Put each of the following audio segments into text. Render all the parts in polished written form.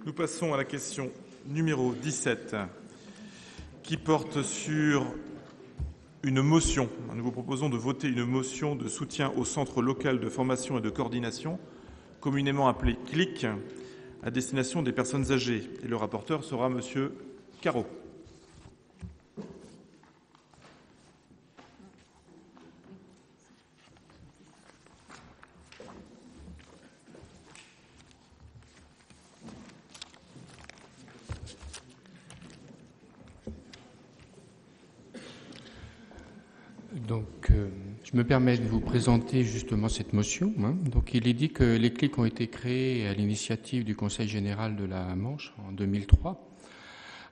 Nous passons à la question numéro 17 qui porte sur une motion. Nous vous proposons de voter une motion de soutien au Centre local de formation et de coordination, communément appelé CLIC, à destination des personnes âgées. Et le rapporteur sera Monsieur Carreau. Donc, je me permets de vous présenter justement cette motion. Donc, il est dit que les CLIC ont été créés à l'initiative du Conseil général de la Manche en 2003.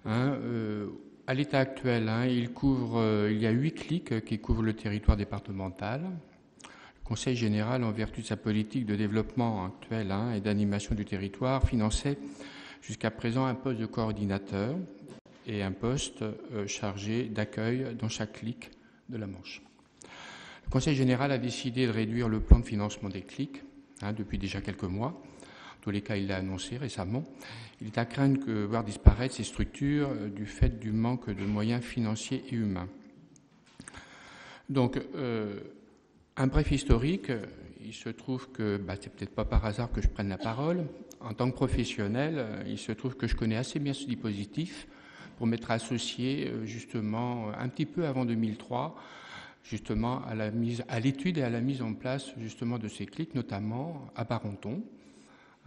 À l'état actuel, il y a 8 CLIC qui couvrent le territoire départemental. Le Conseil général, en vertu de sa politique de développement actuelle et d'animation du territoire, finançait jusqu'à présent un poste de coordinateur et un poste chargé d'accueil dans chaque CLIC de la Manche. Le Conseil général a décidé de réduire le plan de financement des CLIC depuis déjà quelques mois. En tous les cas, il l'a annoncé récemment. Il est à craindre que voir disparaître ces structures du fait du manque de moyens financiers et humains. Donc, un bref historique. Il se trouve que, c'est peut-être pas par hasard que je prenne la parole. En tant que professionnel, il se trouve que je connais assez bien ce dispositif pour m'être associé justement un petit peu avant 2003, justement à l'étude et à la mise en place justement de ces CLIC, notamment à Barenton,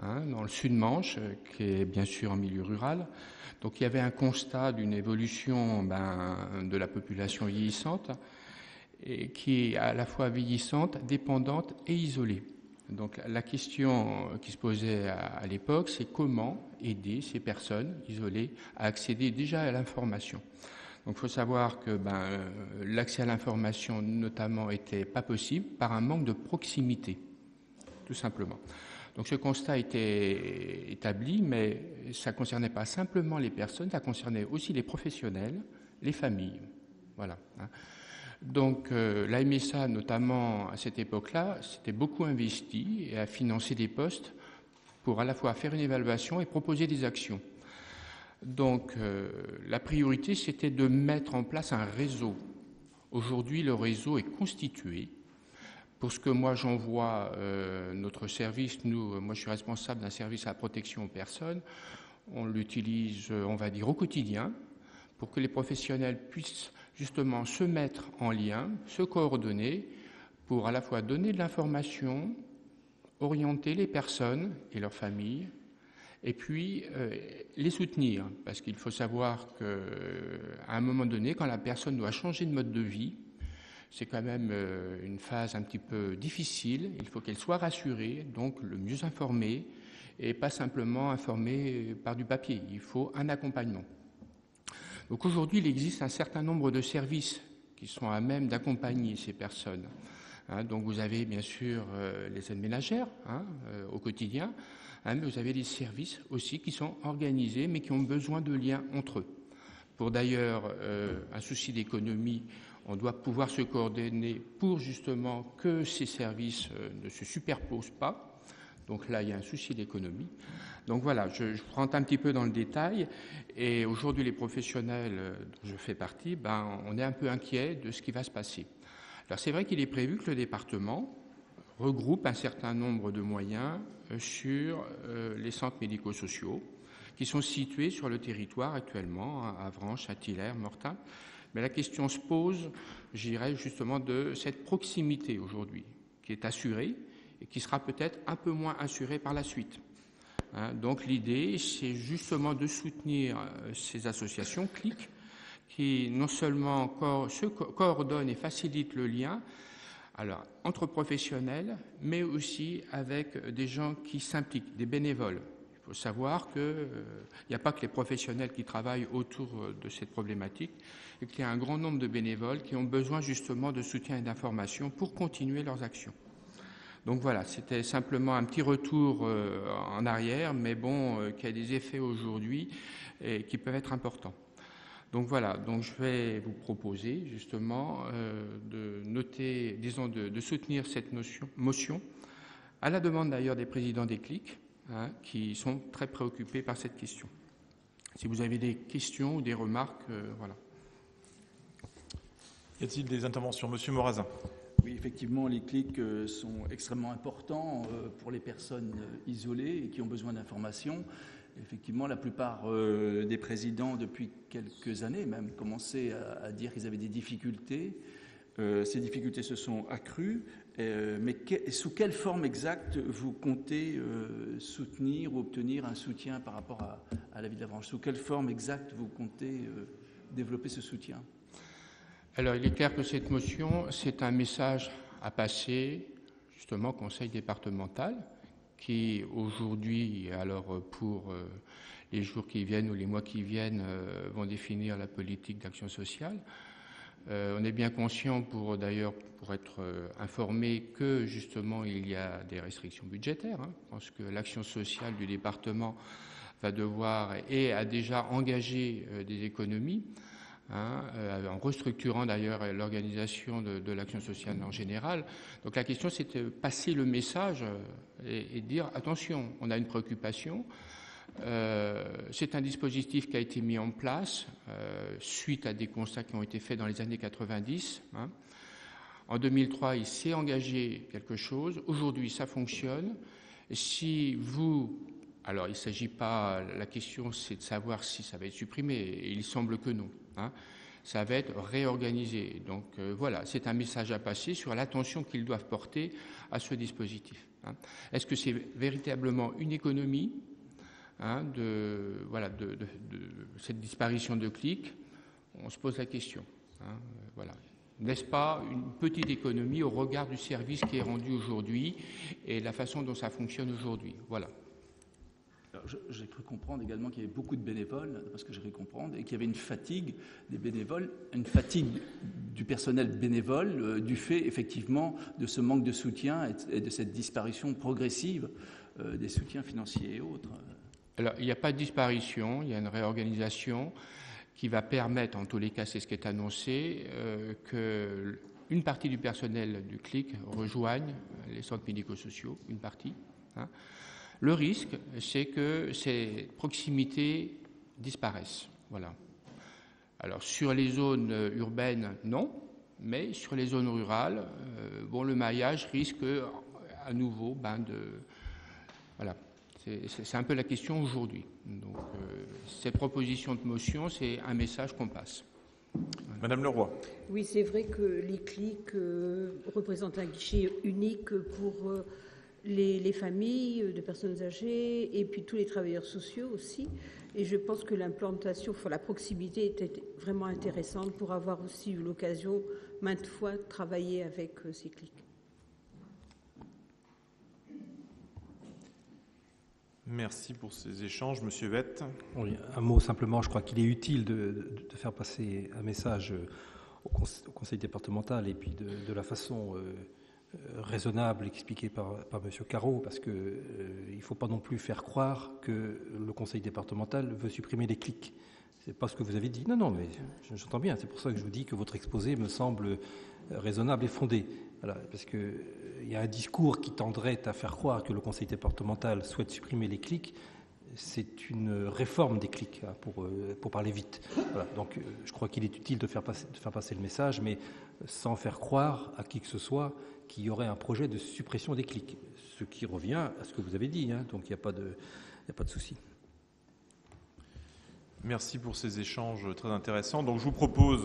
dans le sud-Manche, qui est bien sûr en milieu rural. Donc il y avait un constat d'une évolution de la population vieillissante, et qui est à la fois vieillissante, dépendante et isolée. Donc la question qui se posait à l'époque, c'est comment aider ces personnes isolées à accéder déjà à l'information. Donc il faut savoir que l'accès à l'information notamment était pas possible par un manque de proximité, tout simplement. Donc ce constat était établi, mais ça ne concernait pas simplement les personnes, ça concernait aussi les professionnels, les familles. Voilà. Donc la MSA, notamment à cette époque-là, s'était beaucoup investi et a financé des postes pour à la fois faire une évaluation et proposer des actions. Donc la priorité, c'était de mettre en place un réseau. Aujourd'hui, le réseau est constitué. Pour ce que moi j'en vois, notre service, moi je suis responsable d'un service à la protection aux personnes. On l'utilise, on va dire, au quotidien pour que les professionnels puissent justement se mettre en lien, se coordonner pour à la fois donner de l'information, orienter les personnes et leurs familles, et puis les soutenir. Parce qu'il faut savoir qu'à un moment donné, quand la personne doit changer de mode de vie, c'est quand même une phase un petit peu difficile. Il faut qu'elle soit rassurée, donc le mieux informée, et pas simplement informée par du papier. Il faut un accompagnement. Donc aujourd'hui, il existe un certain nombre de services qui sont à même d'accompagner ces personnes. Donc vous avez bien sûr les aides ménagères au quotidien, mais vous avez des services aussi qui sont organisés mais qui ont besoin de liens entre eux. Pour d'ailleurs un souci d'économie, on doit pouvoir se coordonner pour justement que ces services ne se superposent pas. Donc là, il y a un souci d'économie. Donc voilà, je rentre un petit peu dans le détail. Et aujourd'hui, les professionnels dont je fais partie, on est un peu inquiets de ce qui va se passer. Alors c'est vrai qu'il est prévu que le département regroupe un certain nombre de moyens sur les centres médico-sociaux qui sont situés sur le territoire actuellement, à Avranches, à Tillers, Mortain. Mais la question se pose, je dirais, justement de cette proximité aujourd'hui qui est assurée et qui sera peut-être un peu moins assurée par la suite. Donc l'idée, c'est justement de soutenir ces associations CLIC qui non seulement se coordonnent et facilitent le lien entre professionnels, mais aussi avec des gens qui s'impliquent, des bénévoles. Il faut savoir qu'il n'y a pas que les professionnels qui travaillent autour de cette problématique, et qu'il y a un grand nombre de bénévoles qui ont besoin justement de soutien et d'information pour continuer leurs actions. Donc voilà, c'était simplement un petit retour en arrière, mais qui a des effets aujourd'hui et qui peuvent être importants. Donc voilà, donc je vais vous proposer justement de soutenir cette motion, à la demande d'ailleurs des présidents des CLIC, qui sont très préoccupés par cette question. Si vous avez des questions ou des remarques, voilà. Y a-t-il des interventions? Monsieur Morazin. Oui, effectivement, les clics sont extrêmement importants pour les personnes isolées et qui ont besoin d'informations. Effectivement, la plupart des présidents, depuis quelques années même, commençaient à dire qu'ils avaient des difficultés. Ces difficultés se sont accrues. Mais sous quelle forme exacte vous comptez soutenir ou obtenir un soutien par rapport à la vie de la branche? Sous quelle forme exacte vous comptez développer ce soutien? Alors, il est clair que cette motion, c'est un message à passer justement au Conseil départemental qui, aujourd'hui, alors pour les jours qui viennent ou les mois qui viennent, vont définir la politique d'action sociale. On est bien conscient, pour être informé, que justement il y a des restrictions budgétaires. Je pense que l'action sociale du département va devoir et a déjà engagé des économies, en restructurant d'ailleurs l'organisation de l'action sociale en général. Donc la question, c'est de passer le message et dire attention, on a une préoccupation. C'est un dispositif qui a été mis en place suite à des constats qui ont été faits dans les années 90. En 2003, il s'est engagé quelque chose. Aujourd'hui, ça fonctionne. Alors il ne s'agit pas, la question c'est de savoir si ça va être supprimé, et il semble que non. Ça va être réorganisé. Donc voilà, c'est un message à passer sur l'attention qu'ils doivent porter à ce dispositif. Est-ce que c'est véritablement une économie de cette disparition de clics? On se pose la question. Voilà. N'est-ce pas une petite économie au regard du service qui est rendu aujourd'hui et de la façon dont ça fonctionne aujourd'hui? Voilà. J'ai cru comprendre également qu'il y avait beaucoup de bénévoles, parce que j'ai cru comprendre, et qu'il y avait une fatigue des bénévoles, une fatigue du personnel bénévole du fait effectivement de ce manque de soutien et de cette disparition progressive des soutiens financiers et autres. Alors, il n'y a pas de disparition, il y a une réorganisation qui va permettre, en tous les cas, c'est ce qui est annoncé, qu'une partie du personnel du CLIC rejoigne les centres médico-sociaux, une partie. Le risque, c'est que ces proximités disparaissent. Voilà. Alors, sur les zones urbaines, non, mais sur les zones rurales, le maillage risque à nouveau voilà. C'est un peu la question aujourd'hui. Donc, cette proposition de motion, c'est un message qu'on passe. Madame Leroy. Oui, c'est vrai que les clics représentent un guichet unique pour les familles de personnes âgées et puis tous les travailleurs sociaux aussi. Et je pense que l'implantation, la proximité était vraiment intéressante pour avoir aussi eu l'occasion maintes fois de travailler avec ces clics. Merci pour ces échanges. Monsieur Vette. Oui, un mot simplement. Je crois qu'il est utile de faire passer un message au conseil départemental et puis de la façon raisonnable expliquée par Monsieur Carreau, parce qu'il ne faut pas non plus faire croire que le conseil départemental veut supprimer les clics. Ce n'est pas ce que vous avez dit. Non, mais j'entends bien. C'est pour ça que je vous dis que votre exposé me semble raisonnable et fondé. Voilà, parce qu'il y a un discours qui tendrait à faire croire que le conseil départemental souhaite supprimer les clics. C'est une réforme des clics, pour parler vite. Voilà, donc je crois qu'il est utile de faire passer le message, mais sans faire croire à qui que ce soit qu'il y aurait un projet de suppression des clics. Ce qui revient à ce que vous avez dit, donc il n'y a pas de souci. Merci pour ces échanges très intéressants. Donc je vous propose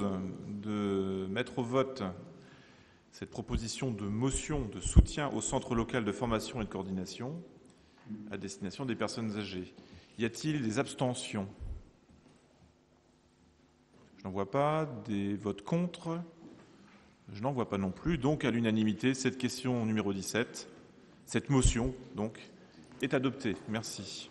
de mettre au vote cette proposition de motion de soutien au Centre local de formation et de coordination à destination des personnes âgées. Y a-t-il des abstentions? Je n'en vois pas. Des votes contre? Je n'en vois pas non plus. Donc, à l'unanimité, cette question numéro 17, cette motion, donc, est adoptée. Merci.